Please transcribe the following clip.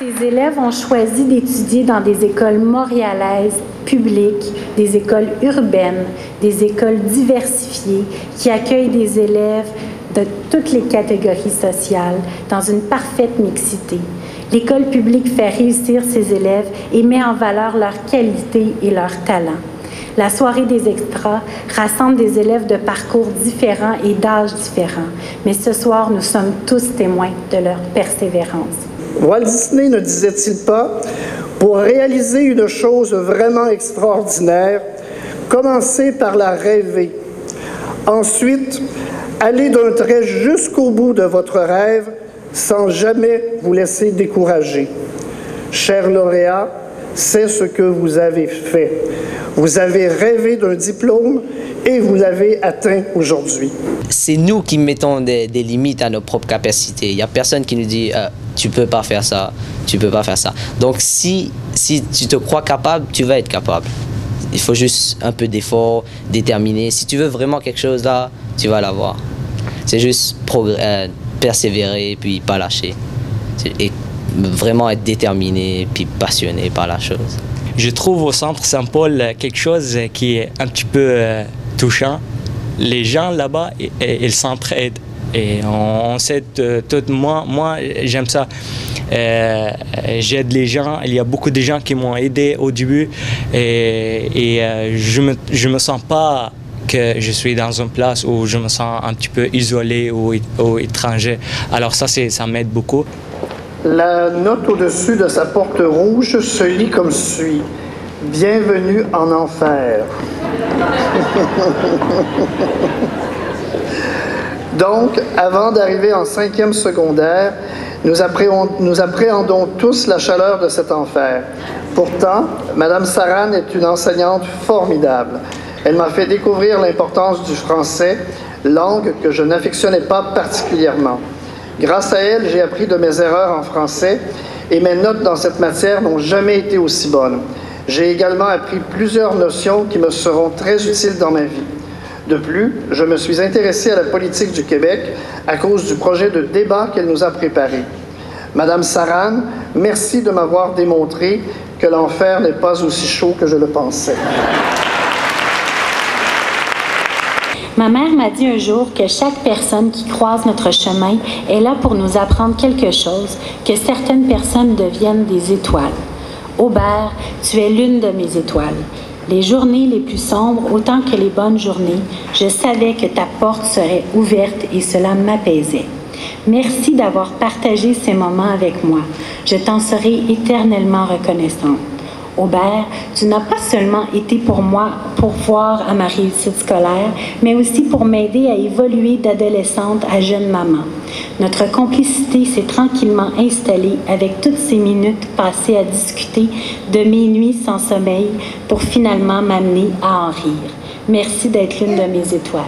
Ces élèves ont choisi d'étudier dans des écoles montréalaises publiques, des écoles urbaines, des écoles diversifiées qui accueillent des élèves de toutes les catégories sociales dans une parfaite mixité. L'école publique fait réussir ses élèves et met en valeur leur qualité et leur talent. La soirée des extras rassemble des élèves de parcours différents et d'âges différents. Mais ce soir, nous sommes tous témoins de leur persévérance. Walt Disney ne disait-il pas, pour réaliser une chose vraiment extraordinaire, commencez par la rêver. Ensuite, allez d'un trait jusqu'au bout de votre rêve sans jamais vous laisser décourager. Chers lauréats, c'est ce que vous avez fait. Vous avez rêvé d'un diplôme et vous l'avez atteint aujourd'hui. C'est nous qui mettons des limites à nos propres capacités. Il n'y a personne qui nous dit tu ne peux pas faire ça, tu ne peux pas faire ça. Donc si tu te crois capable, tu vas être capable. Il faut juste un peu d'effort, déterminé. Si tu veux vraiment quelque chose là, tu vas l'avoir. C'est juste persévérer puis pas lâcher. Et vraiment être déterminé puis passionné par la chose. Je trouve au Centre Saint-Paul quelque chose qui est un petit peu touchant. Les gens là-bas, ils s'entraident. Et on s'aide tout. Moi j'aime ça. J'aide les gens. Il y a beaucoup de gens qui m'ont aidé au début. Et je me sens pas que je suis dans une place où je me sens un petit peu isolé ou étranger. Alors ça m'aide beaucoup. La note au-dessus de sa porte rouge se lit comme suit. Bienvenue en enfer. Donc, avant d'arriver en 5e secondaire, nous appréhendons tous la chaleur de cet enfer. Pourtant, Mme Saran est une enseignante formidable. Elle m'a fait découvrir l'importance du français, langue que je n'affectionnais pas particulièrement. Grâce à elle, j'ai appris de mes erreurs en français et mes notes dans cette matière n'ont jamais été aussi bonnes. J'ai également appris plusieurs notions qui me seront très utiles dans ma vie. De plus, je me suis intéressé à la politique du Québec à cause du projet de débat qu'elle nous a préparé. Madame Saran, merci de m'avoir démontré que l'enfer n'est pas aussi chaud que je le pensais. Ma mère m'a dit un jour que chaque personne qui croise notre chemin est là pour nous apprendre quelque chose, que certaines personnes deviennent des étoiles. Aubert, tu es l'une de mes étoiles. Les journées les plus sombres, autant que les bonnes journées, je savais que ta porte serait ouverte et cela m'apaisait. Merci d'avoir partagé ces moments avec moi. Je t'en serai éternellement reconnaissante. Aubert, tu n'as pas seulement été pour moi pourvoir à ma réussite scolaire, mais aussi pour m'aider à évoluer d'adolescente à jeune maman. Notre complicité s'est tranquillement installée avec toutes ces minutes passées à discuter de mes nuits sans sommeil pour finalement m'amener à en rire. Merci d'être l'une de mes étoiles.